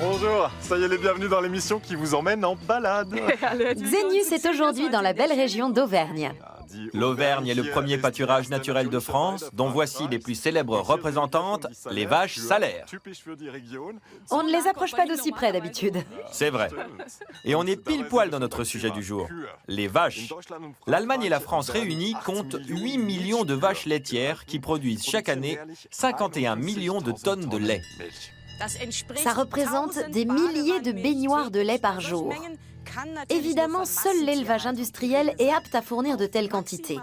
Bonjour, soyez les bienvenus dans l'émission qui vous emmène en balade. Xenius est aujourd'hui dans la belle région d'Auvergne. L'Auvergne est le premier pâturage naturel de France, dont voici les plus célèbres représentantes, les vaches salaires. On ne les approche pas d'aussi près d'habitude. C'est vrai. Et on est pile poil dans notre sujet du jour, les vaches. L'Allemagne et la France réunies comptent 8 millions de vaches laitières qui produisent chaque année 51 millions de tonnes de lait. Ça représente des milliers de baignoires de lait par jour. Évidemment, seul l'élevage industriel est apte à fournir de telles quantités.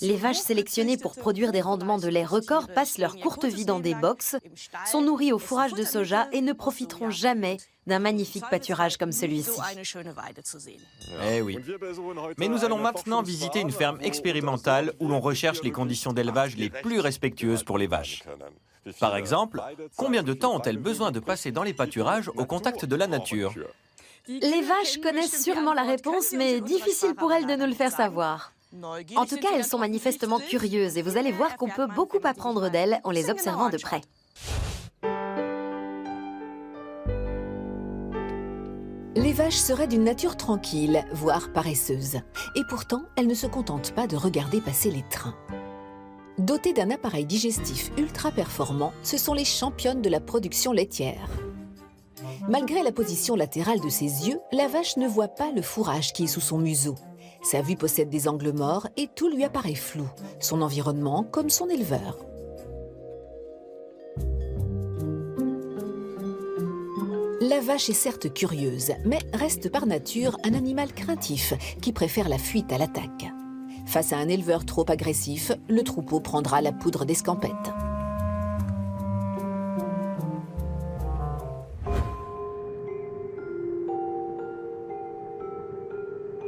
Les vaches sélectionnées pour produire des rendements de lait records passent leur courte vie dans des boxes, sont nourries au fourrage de soja et ne profiteront jamais d'un magnifique pâturage comme celui-ci. Eh oui. Mais nous allons maintenant visiter une ferme expérimentale où l'on recherche les conditions d'élevage les plus respectueuses pour les vaches. Par exemple, combien de temps ont-elles besoin de passer dans les pâturages au contact de la nature ? Les vaches connaissent sûrement la réponse, mais difficile pour elles de nous le faire savoir. En tout cas, elles sont manifestement curieuses et vous allez voir qu'on peut beaucoup apprendre d'elles en les observant de près. Les vaches seraient d'une nature tranquille, voire paresseuse. Et pourtant, elles ne se contentent pas de regarder passer les trains. Dotées d'un appareil digestif ultra performant, ce sont les championnes de la production laitière. Malgré la position latérale de ses yeux, la vache ne voit pas le fourrage qui est sous son museau. Sa vue possède des angles morts et tout lui apparaît flou, son environnement comme son éleveur. La vache est certes curieuse, mais reste par nature un animal craintif qui préfère la fuite à l'attaque. Face à un éleveur trop agressif, le troupeau prendra la poudre d'escampette.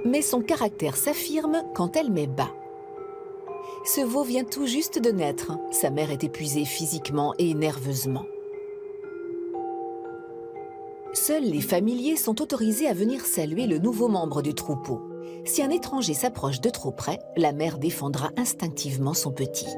Mais son caractère s'affirme quand elle met bas. Ce veau vient tout juste de naître. Sa mère est épuisée physiquement et nerveusement. Seuls les familiers sont autorisés à venir saluer le nouveau membre du troupeau. Si un étranger s'approche de trop près, la mère défendra instinctivement son petit.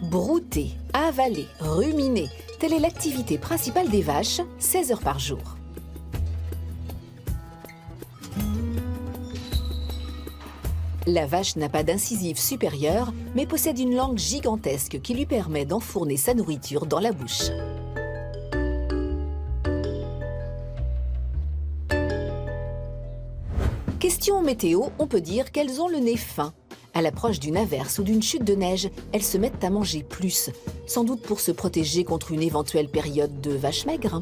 Brouter, avaler, ruminer, telle est l'activité principale des vaches, 16 heures par jour. La vache n'a pas d'incisive supérieure, mais possède une langue gigantesque qui lui permet d'enfourner sa nourriture dans la bouche. Question météo, on peut dire qu'elles ont le nez fin. À l'approche d'une averse ou d'une chute de neige, elles se mettent à manger plus, sans doute pour se protéger contre une éventuelle période de vache maigre.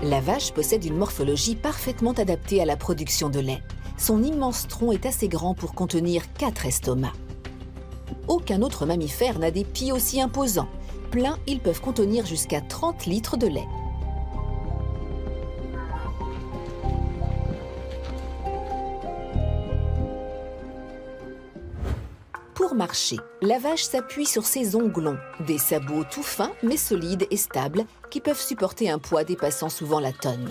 La vache possède une morphologie parfaitement adaptée à la production de lait. Son immense tronc est assez grand pour contenir 4 estomacs. Aucun autre mammifère n'a des pieds aussi imposants. Pleins, ils peuvent contenir jusqu'à 30 litres de lait. Pour marcher, la vache s'appuie sur ses onglons, des sabots tout fins mais solides et stables qui peuvent supporter un poids dépassant souvent la tonne.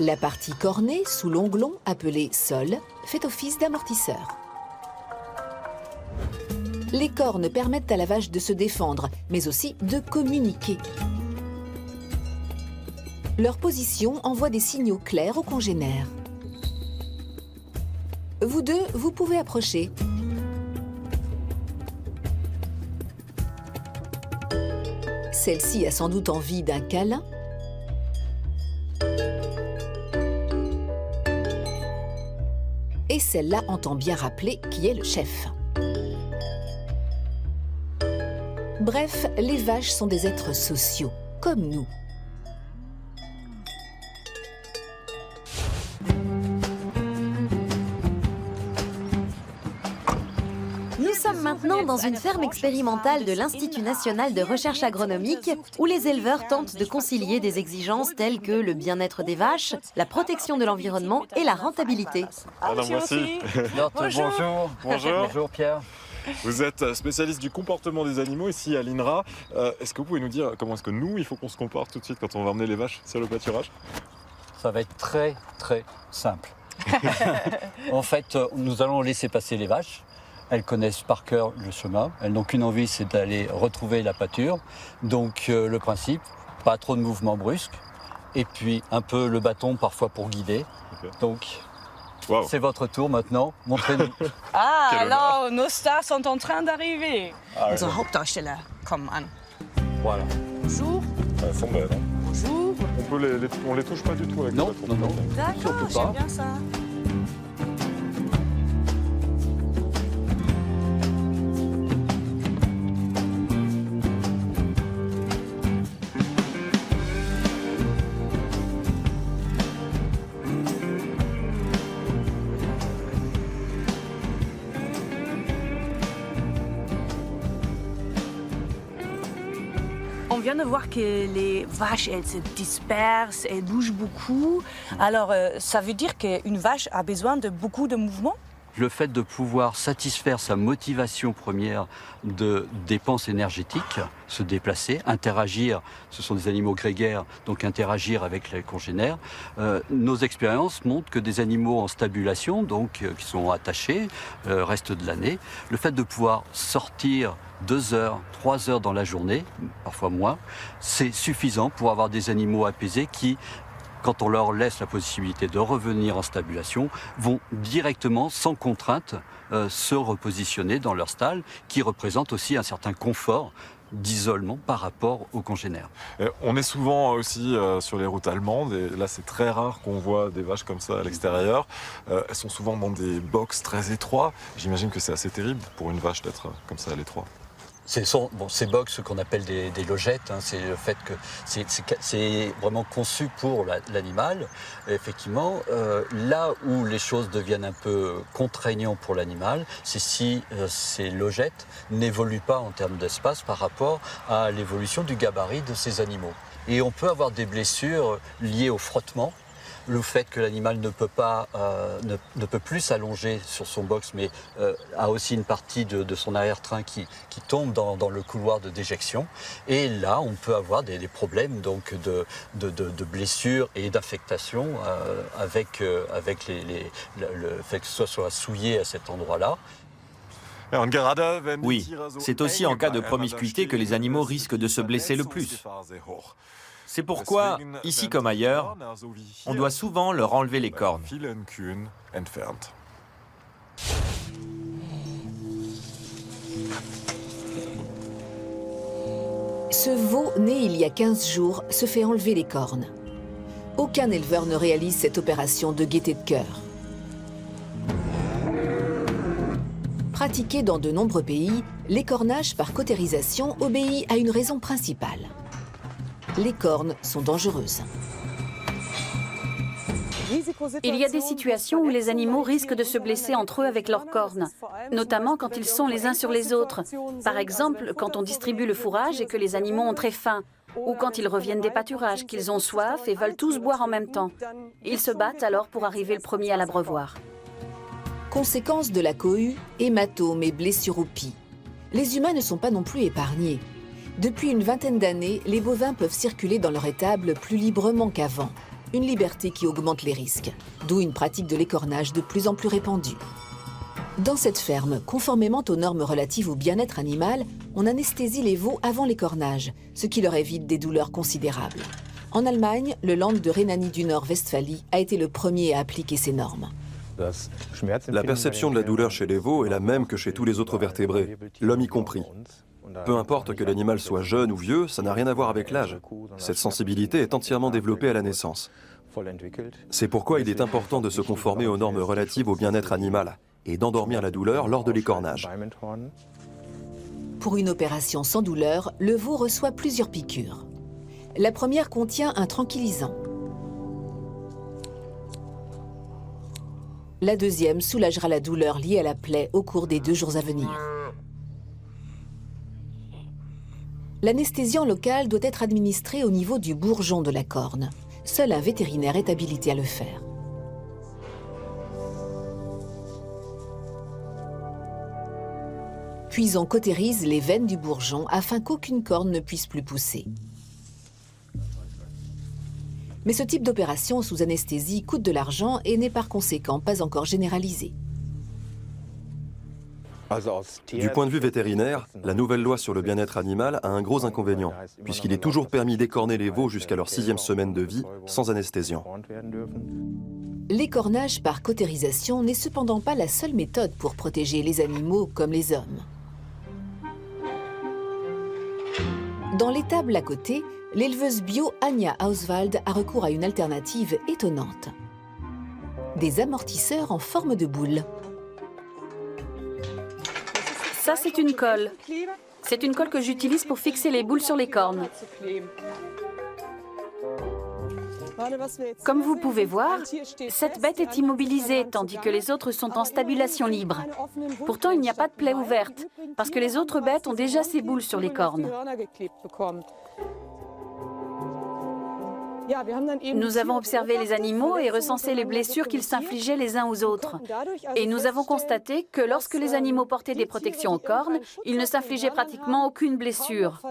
La partie cornée sous l'onglon, appelée sol, fait office d'amortisseur. Les cornes permettent à la vache de se défendre, mais aussi de communiquer. Leur position envoie des signaux clairs aux congénères. Vous deux, vous pouvez approcher. Celle-ci a sans doute envie d'un câlin. Et celle-là entend bien rappeler qui est le chef. Bref, les vaches sont des êtres sociaux, comme nous. Nous sommes maintenant dans une ferme expérimentale de l'Institut national de recherche agronomique où les éleveurs tentent de concilier des exigences telles que le bien-être des vaches, la protection de l'environnement et la rentabilité. Alors voici. Bonjour. Bonjour. Bonjour Pierre. Vous êtes spécialiste du comportement des animaux ici à l'INRA. Est-ce que vous pouvez nous dire comment est-ce que nous, il faut qu'on se comporte tout de suite quand on va emmener les vaches sur le pâturage? Ça va être très très simple. En fait, nous allons laisser passer les vaches. Elles connaissent par cœur le chemin. Elles n'ont qu'une envie, c'est d'aller retrouver la pâture. Donc le principe, pas trop de mouvements brusques. Et puis un peu le bâton parfois pour guider. Okay. Donc wow. C'est votre tour maintenant. Montrez-nous. Ah, alors nos stars sont en train d'arriver. Ah, Unsere Hauptdarsteller kommen an. Voilà. Bonjour. Elles sont belles. Hein. Bonjour. On les touche pas du tout avec non, le bâton. Non. D'accord, j'aime bien ça. On vient de voir que les vaches, elles se dispersent, elles bougent beaucoup. Alors, ça veut dire qu'une vache a besoin de beaucoup de mouvements? Le fait de pouvoir satisfaire sa motivation première de dépenses énergétiques, se déplacer, interagir, ce sont des animaux grégaires, donc interagir avec les congénères. Nos expériences montrent que des animaux en stabulation, donc qui sont attachés, reste de l'année, le fait de pouvoir sortir 2 heures, 3 heures dans la journée, parfois moins, c'est suffisant pour avoir des animaux apaisés qui, quand on leur laisse la possibilité de revenir en stabulation, vont directement, sans contrainte, se repositionner dans leur stall, qui représente aussi un certain confort d'isolement par rapport aux congénères. On est souvent aussi sur les routes allemandes, et là c'est très rare qu'on voit des vaches comme ça à l'extérieur. Elles sont souvent dans des box très étroits. J'imagine que c'est assez terrible pour une vache d'être comme ça à l'étroit. Ces box, ce qu'on appelle des logettes, hein, c'est le fait que c'est vraiment conçu pour l'animal. Effectivement, là où les choses deviennent un peu contraignantes pour l'animal, c'est si ces logettes n'évoluent pas en termes d'espace par rapport à l'évolution du gabarit de ces animaux. Et on peut avoir des blessures liées au frottement. Le fait que l'animal ne peut plus s'allonger sur son box, mais a aussi une partie de son arrière-train qui tombe dans le couloir de déjection. Et là, on peut avoir des problèmes donc de blessures et d'affectation avec le fait que ce soit souillé à cet endroit-là. Oui, c'est aussi en cas de promiscuité que les animaux risquent de se blesser le plus. C'est pourquoi, ici comme ailleurs, on doit souvent leur enlever les cornes. Ce veau, né il y a 15 jours, se fait enlever les cornes. Aucun éleveur ne réalise cette opération de gaieté de cœur. Pratiqué dans de nombreux pays, l'écornage par cautérisation obéit à une raison principale. Les cornes sont dangereuses. Il y a des situations où les animaux risquent de se blesser entre eux avec leurs cornes, notamment quand ils sont les uns sur les autres. Par exemple, quand on distribue le fourrage et que les animaux ont très faim, ou quand ils reviennent des pâturages, qu'ils ont soif et veulent tous boire en même temps. Ils se battent alors pour arriver le premier à l'abreuvoir. Conséquence de la cohue, hématomes et blessures au pis. Les humains ne sont pas non plus épargnés. Depuis une vingtaine d'années, les bovins peuvent circuler dans leur étable plus librement qu'avant. Une liberté qui augmente les risques, d'où une pratique de l'écornage de plus en plus répandue. Dans cette ferme, conformément aux normes relatives au bien-être animal, on anesthésie les veaux avant l'écornage, ce qui leur évite des douleurs considérables. En Allemagne, le Land de Rhénanie du Nord-Westphalie a été le premier à appliquer ces normes. La perception de la douleur chez les veaux est la même que chez tous les autres vertébrés, l'homme y compris. Peu importe que l'animal soit jeune ou vieux, ça n'a rien à voir avec l'âge. Cette sensibilité est entièrement développée à la naissance. C'est pourquoi il est important de se conformer aux normes relatives au bien-être animal et d'endormir la douleur lors de l'écornage. Pour une opération sans douleur, le veau reçoit plusieurs piqûres. La première contient un tranquillisant. La deuxième soulagera la douleur liée à la plaie au cours des 2 jours à venir. L'anesthésiant local doit être administré au niveau du bourgeon de la corne. Seul un vétérinaire est habilité à le faire. Puis on cautérise les veines du bourgeon afin qu'aucune corne ne puisse plus pousser. Mais ce type d'opération sous anesthésie coûte de l'argent et n'est par conséquent pas encore généralisé. Du point de vue vétérinaire, la nouvelle loi sur le bien-être animal a un gros inconvénient, puisqu'il est toujours permis d'écorner les veaux jusqu'à leur 6e semaine de vie sans anesthésiant. L'écornage par cautérisation n'est cependant pas la seule méthode pour protéger les animaux comme les hommes. Dans l'étable à côté, l'éleveuse bio Anja Auswald a recours à une alternative étonnante. Des amortisseurs en forme de boule. Ça, c'est une colle. C'est une colle que j'utilise pour fixer les boules sur les cornes. Comme vous pouvez voir, cette bête est immobilisée, tandis que les autres sont en stabulation libre. Pourtant, il n'y a pas de plaie ouverte, parce que les autres bêtes ont déjà ces boules sur les cornes. Nous avons observé les animaux et recensé les blessures qu'ils s'infligeaient les uns aux autres. Et nous avons constaté que lorsque les animaux portaient des protections aux cornes, ils ne s'infligeaient pratiquement aucune blessure.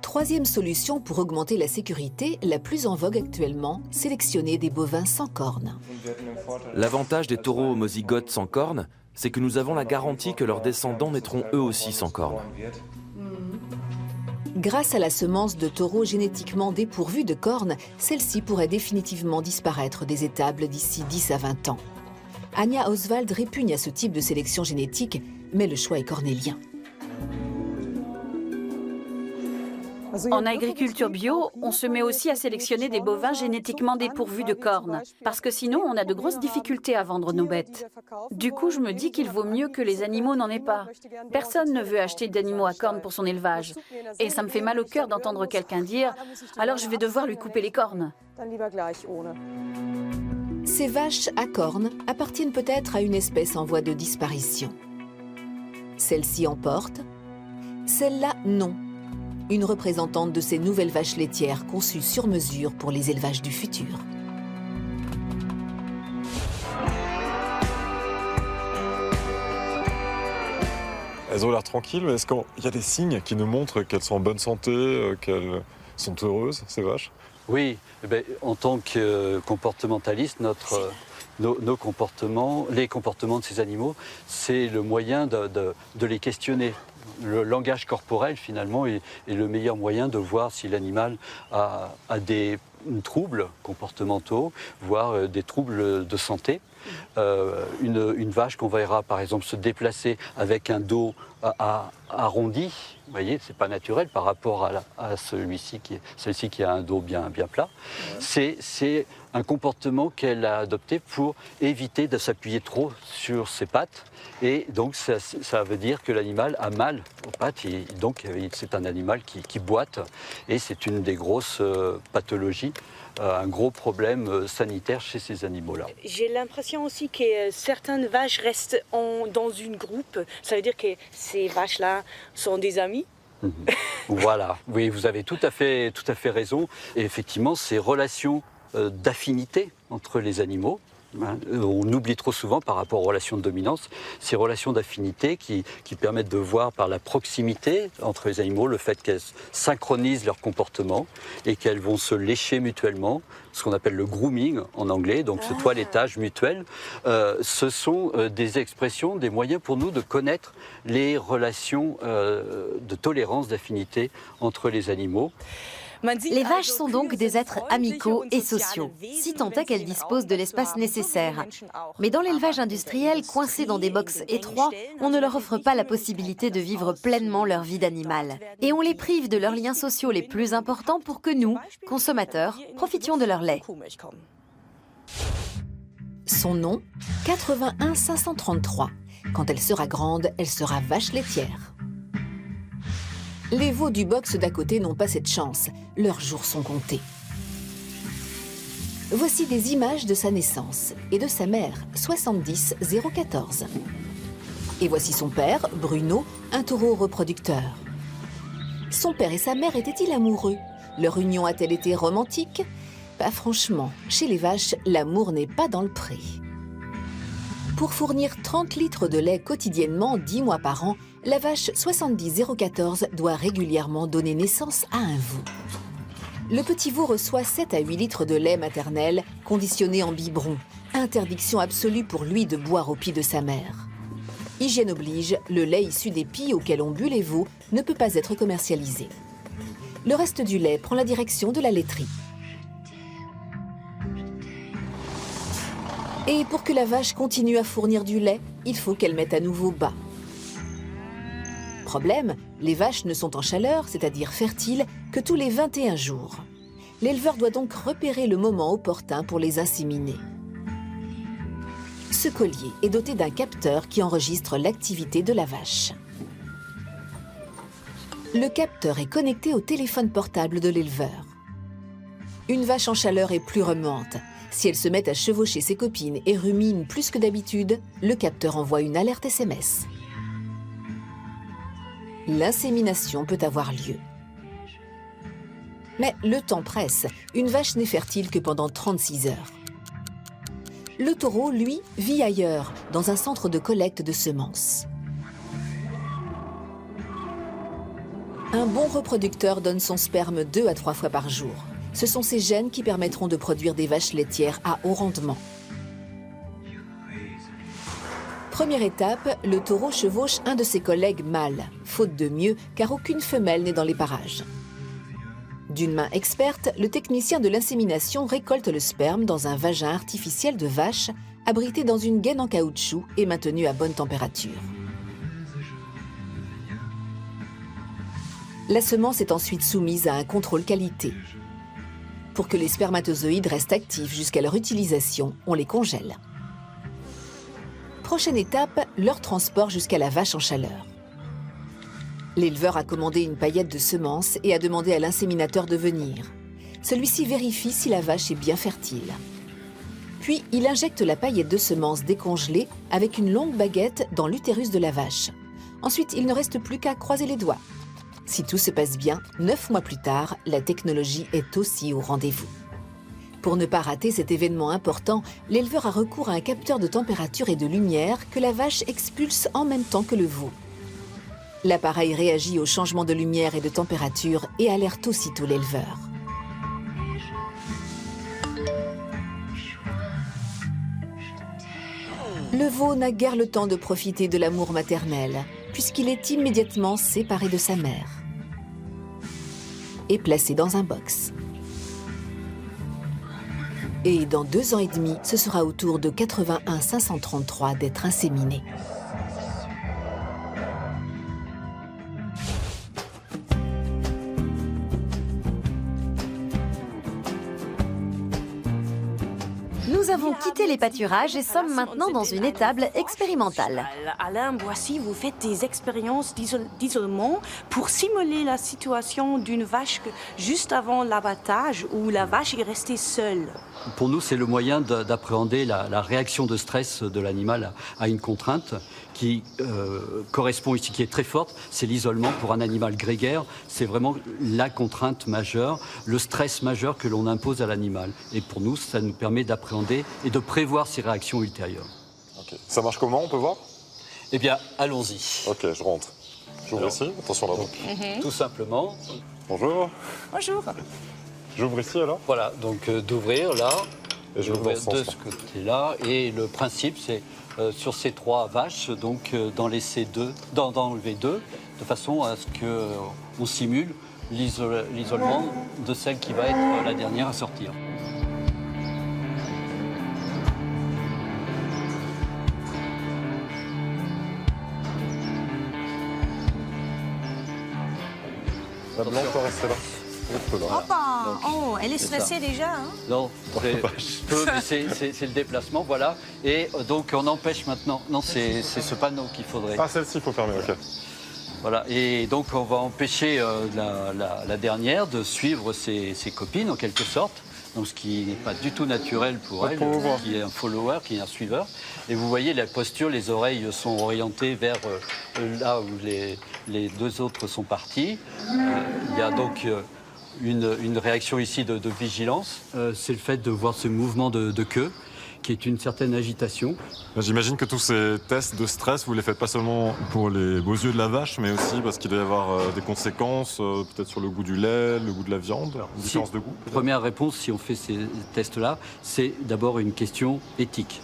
Troisième solution pour augmenter la sécurité, la plus en vogue actuellement, sélectionner des bovins sans cornes. L'avantage des taureaux homozygotes sans cornes, c'est que nous avons la garantie que leurs descendants naîtront eux aussi sans cornes. Grâce à la semence de taureaux génétiquement dépourvus de cornes, celle-ci pourrait définitivement disparaître des étables d'ici 10 à 20 ans. Anja Auswald répugne à ce type de sélection génétique, mais le choix est cornélien. En agriculture bio, on se met aussi à sélectionner des bovins génétiquement dépourvus de cornes, parce que sinon on a de grosses difficultés à vendre nos bêtes. Du coup, je me dis qu'il vaut mieux que les animaux n'en aient pas. Personne ne veut acheter d'animaux à cornes pour son élevage. Et ça me fait mal au cœur d'entendre quelqu'un dire « alors je vais devoir lui couper les cornes ». Ces vaches à cornes appartiennent peut-être à une espèce en voie de disparition. Celle-ci en porte, celle-là non. Une représentante de ces nouvelles vaches laitières conçues sur mesure pour les élevages du futur. Elles ont l'air tranquilles, mais est-ce qu'il y a des signes qui nous montrent qu'elles sont en bonne santé, qu'elles sont heureuses, ces vaches? Oui, eh bien, en tant que comportementaliste, nos comportements, les comportements de ces animaux, c'est le moyen de les questionner. Le langage corporel, finalement, est le meilleur moyen de voir si l'animal a des troubles comportementaux, voire des troubles de santé. Une vache qu'on verra, par exemple, se déplacer avec un dos arrondi, vous voyez, c'est pas naturel par rapport à celle-ci qui a un dos bien plat. C'est un comportement qu'elle a adopté pour éviter de s'appuyer trop sur ses pattes. Et donc, ça veut dire que l'animal a mal aux pattes. Et donc, c'est un animal qui boite. Et c'est une des grosses pathologies, un gros problème sanitaire chez ces animaux-là. J'ai l'impression aussi que certaines vaches restent dans une groupe. Ça veut dire que ces vaches-là sont des amis. Voilà, oui, vous avez tout à fait raison. Et effectivement, ces relations d'affinité entre les animaux, on oublie trop souvent par rapport aux relations de dominance, ces relations d'affinité qui permettent de voir par la proximité entre les animaux le fait qu'elles synchronisent leur comportement et qu'elles vont se lécher mutuellement, ce qu'on appelle le grooming en anglais, donc ce toilettage mutuel. Ce sont des expressions, des moyens pour nous de connaître les relations de tolérance, d'affinité entre les animaux. Les vaches sont donc des êtres amicaux et sociaux, si tant est qu'elles disposent de l'espace nécessaire. Mais dans l'élevage industriel, coincés dans des box étroits, on ne leur offre pas la possibilité de vivre pleinement leur vie d'animal. Et on les prive de leurs liens sociaux les plus importants pour que nous, consommateurs, profitions de leur lait. Son nom, 81 533. Quand elle sera grande, elle sera vache laitière. Les veaux du box d'à côté n'ont pas cette chance. Leurs jours sont comptés. Voici des images de sa naissance et de sa mère, 70 014. Et voici son père, Bruno, un taureau reproducteur. Son père et sa mère étaient-ils amoureux? Leur union a-t-elle été romantique? Pas franchement. Chez les vaches, l'amour n'est pas dans le pré. Pour fournir 30 litres de lait quotidiennement 10 mois par an, la vache 70014 doit régulièrement donner naissance à un veau. Le petit veau reçoit 7 à 8 litres de lait maternel conditionné en biberon. Interdiction absolue pour lui de boire au pied de sa mère. Hygiène oblige, le lait issu des pies auxquels ont bu les veaux ne peut pas être commercialisé. Le reste du lait prend la direction de la laiterie. Et pour que la vache continue à fournir du lait, il faut qu'elle mette à nouveau bas. Problème, les vaches ne sont en chaleur, c'est-à-dire fertiles, que tous les 21 jours. L'éleveur doit donc repérer le moment opportun pour les inséminer. Ce collier est doté d'un capteur qui enregistre l'activité de la vache. Le capteur est connecté au téléphone portable de l'éleveur. Une vache en chaleur est plus remuante. Si elle se met à chevaucher ses copines et rumine plus que d'habitude, le capteur envoie une alerte SMS. L'insémination peut avoir lieu. Mais le temps presse. Une vache n'est fertile que pendant 36 heures. Le taureau, lui, vit ailleurs, dans un centre de collecte de semences. Un bon reproducteur donne son sperme 2 à 3 fois par jour. Ce sont ces gènes qui permettront de produire des vaches laitières à haut rendement. Première étape, le taureau chevauche un de ses collègues mâles, faute de mieux, car aucune femelle n'est dans les parages. D'une main experte, le technicien de l'insémination récolte le sperme dans un vagin artificiel de vache, abrité dans une gaine en caoutchouc et maintenu à bonne température. La semence est ensuite soumise à un contrôle qualité. Pour que les spermatozoïdes restent actifs jusqu'à leur utilisation, on les congèle. Prochaine étape, leur transport jusqu'à la vache en chaleur. L'éleveur a commandé une paillette de semences et a demandé à l'inséminateur de venir. Celui-ci vérifie si la vache est bien fertile. Puis, il injecte la paillette de semences décongelée avec une longue baguette dans l'utérus de la vache. Ensuite, il ne reste plus qu'à croiser les doigts. Si tout se passe bien, 9 mois plus tard, la technologie est aussi au rendez-vous. Pour ne pas rater cet événement important, l'éleveur a recours à un capteur de température et de lumière que la vache expulse en même temps que le veau. L'appareil réagit au changement de lumière et de température et alerte aussitôt l'éleveur. Le veau n'a guère le temps de profiter de l'amour maternel, puisqu'il est immédiatement séparé de sa mère et placé dans un box. Et dans 2 ans et demi, ce sera au tour de 81 533 d'être inséminé. Nous avons quitté les pâturages et sommes maintenant dans une étable expérimentale. Alain Boissy, vous faites des expériences d'isolement pour simuler la situation d'une vache juste avant l'abattage où la vache est restée seule. Pour nous, c'est le moyen d'appréhender la réaction de stress de l'animal à une contrainte qui correspond ici, qui est très forte. C'est l'isolement pour un animal grégaire. C'est vraiment la contrainte majeure, le stress majeur que l'on impose à l'animal. Et pour nous, ça nous permet d'appréhender et de prévoir ses réactions ultérieures. Okay. Ça marche comment, on peut voir? Eh bien, allons-y. Ok, je rentre. J'ouvre ici, attention là. Tout simplement. Bonjour. Bonjour. J'ouvre ici alors? Voilà, donc d'ouvrir là, et je d'ouvrir de ce côté-là. Et le principe, c'est sur ces 3 vaches, donc d'en laisser 2, d'enlever 2, de façon à ce qu'on simule l'isolement de celle qui va être la dernière à sortir. La blanche peut rester là. Oh, elle est stressée déjà. Hein? Non, c'est le déplacement, voilà. Et donc on empêche maintenant. Non, c'est ce panneau qu'il faudrait. Ah, celle-ci, il faut fermer, ok. Voilà, et donc on va empêcher la dernière de suivre ses copines en quelque sorte. Donc ce qui n'est pas du tout naturel pour elle, qui est un follower, qui est un suiveur. Et vous voyez la posture, les oreilles sont orientées vers là où les 2 autres sont partis. Il y a donc une réaction ici de vigilance. C'est le fait de voir ce mouvement de queue qui est une certaine agitation. J'imagine que tous ces tests de stress, vous les faites pas seulement pour les beaux yeux de la vache, mais aussi parce qu'il doit y avoir des conséquences, peut-être sur le goût du lait, le goût de la viande, une différence de goût. Première réponse, si on fait ces tests-là, c'est d'abord une question éthique,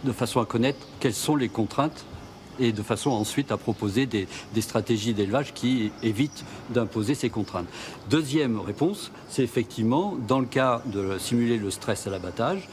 de façon à connaître quelles sont les contraintes et de façon ensuite à proposer des stratégies d'élevage qui évitent d'imposer ces contraintes. Deuxième réponse, c'est effectivement, dans le cas de simuler le stress à l'abattage,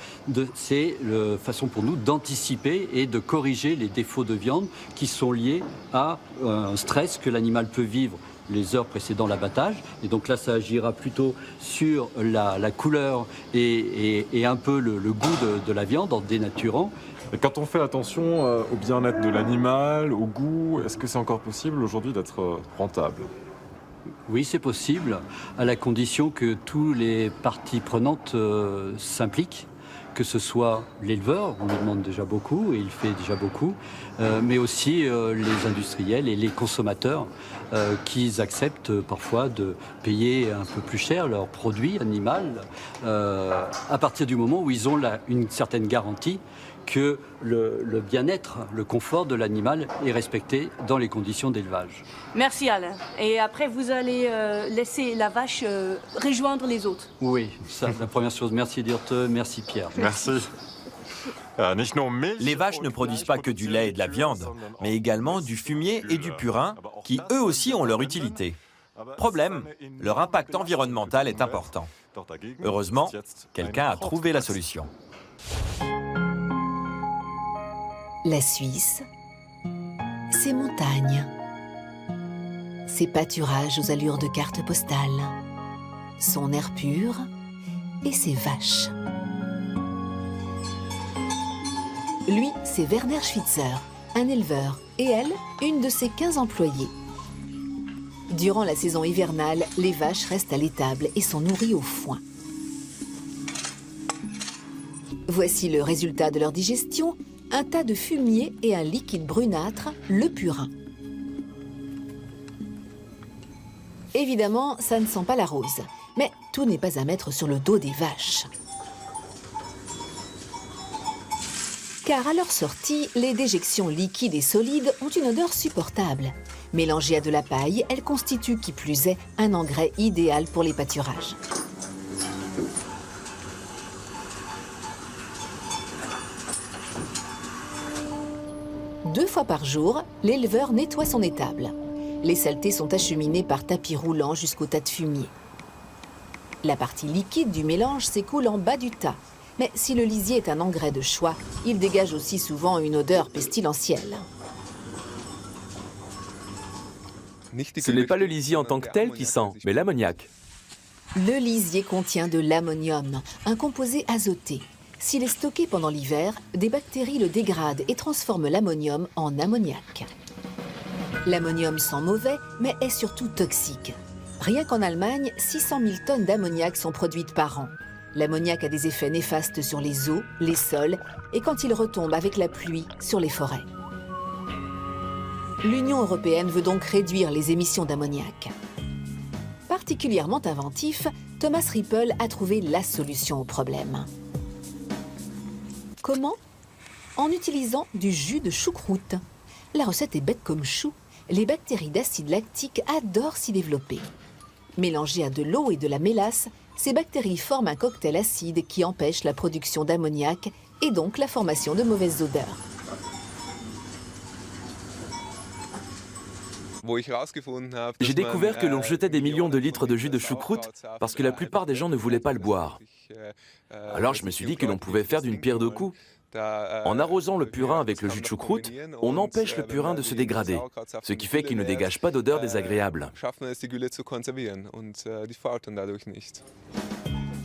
c'est la façon pour nous d'anticiper et de corriger les défauts de viande qui sont liés à un stress que l'animal peut vivre les heures précédant l'abattage. Et donc là, ça agira plutôt sur la couleur et un peu le goût de la viande en dénaturant. Et quand on fait attention au bien-être de l'animal, au goût, est-ce que c'est encore possible aujourd'hui d'être rentable ? Oui, c'est possible, à la condition que toutes les parties prenantes s'impliquent, que ce soit l'éleveur, on lui demande déjà beaucoup, et il fait déjà beaucoup, mais aussi les industriels et les consommateurs qui acceptent parfois de payer un peu plus cher leur produit animal à partir du moment où ils ont une certaine garantie que le bien-être, le confort de l'animal est respecté dans les conditions d'élevage. Merci Alain. Et après, vous allez laisser la vache rejoindre les autres. Oui, ça, la première chose. Merci Dirte, merci Pierre. Merci. Les vaches ne produisent pas que du lait et de la viande, mais également du fumier et du purin, qui eux aussi ont leur utilité. Problème, leur impact environnemental est important. Heureusement, quelqu'un a trouvé la solution. La Suisse, ses montagnes, ses pâturages aux allures de cartes postales, son air pur et ses vaches. Lui, c'est Werner Schwitzer, un éleveur, et elle, une de ses 15 employés. Durant la saison hivernale, les vaches restent à l'étable et sont nourries au foin. Voici le résultat de leur digestion, un tas de fumier et un liquide brunâtre, le purin. Évidemment, ça ne sent pas la rose, mais tout n'est pas à mettre sur le dos des vaches. Car à leur sortie, les déjections liquides et solides ont une odeur supportable. Mélangées à de la paille, elles constituent, qui plus est, un engrais idéal pour les pâturages. Deux fois par jour, l'éleveur nettoie son étable. Les saletés sont acheminées par tapis roulant jusqu'au tas de fumier. La partie liquide du mélange s'écoule en bas du tas. Mais si le lisier est un engrais de choix, il dégage aussi souvent une odeur pestilentielle. Ce n'est pas le lisier en tant que tel qui sent, mais l'ammoniac. Le lisier contient de l'ammonium, un composé azoté. S'il est stocké pendant l'hiver, des bactéries le dégradent et transforment l'ammonium en ammoniac. L'ammonium sent mauvais, mais est surtout toxique. Rien qu'en Allemagne, 600 000 tonnes d'ammoniac sont produites par an. L'ammoniac a des effets néfastes sur les eaux, les sols et quand il retombe avec la pluie, sur les forêts. L'Union européenne veut donc réduire les émissions d'ammoniac. Particulièrement inventif, Thomas Rippel a trouvé la solution au problème. Comment ? En utilisant du jus de choucroute. La recette est bête comme chou. Les bactéries d'acide lactique adorent s'y développer. Mélangées à de l'eau et de la mélasse, ces bactéries forment un cocktail acide qui empêche la production d'ammoniac et donc la formation de mauvaises odeurs. J'ai découvert que l'on jetait des millions de litres de jus de choucroute parce que la plupart des gens ne voulaient pas le boire. Alors je me suis dit que l'on pouvait faire d'une pierre deux coups. En arrosant le purin avec le jus de choucroute, on empêche le purin de se dégrader, ce qui fait qu'il ne dégage pas d'odeur désagréable.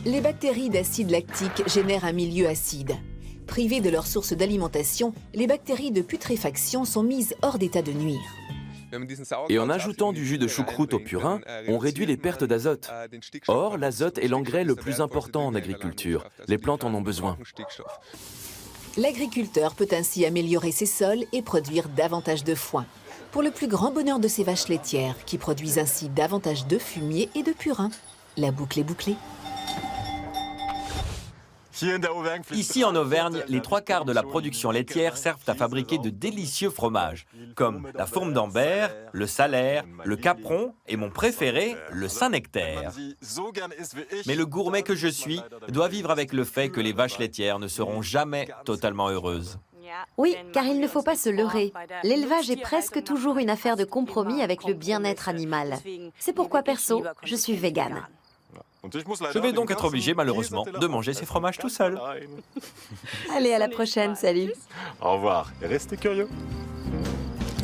Les bactéries d'acide lactique génèrent un milieu acide. Privées de leur source d'alimentation, les bactéries de putréfaction sont mises hors d'état de nuire. Et en ajoutant du jus de choucroute au purin, on réduit les pertes d'azote. Or, l'azote est l'engrais le plus important en agriculture. Les plantes en ont besoin. L'agriculteur peut ainsi améliorer ses sols et produire davantage de foin, pour le plus grand bonheur de ses vaches laitières, qui produisent ainsi davantage de fumier et de purin. La boucle est bouclée. Ici en Auvergne, les 3/4 de la production laitière servent à fabriquer de délicieux fromages, comme la fourme d'Ambert, le Salaire, le Capron et mon préféré, le Saint-Nectaire. Mais le gourmet que je suis doit vivre avec le fait que les vaches laitières ne seront jamais totalement heureuses. Oui, car il ne faut pas se leurrer. L'élevage est presque toujours une affaire de compromis avec le bien-être animal. C'est pourquoi, perso, je suis végane. Je vais donc être obligé, malheureusement, de manger ces fromages tout seul. Allez, à la prochaine, salut. Au revoir et restez curieux.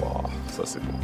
Oh, ça c'est bon.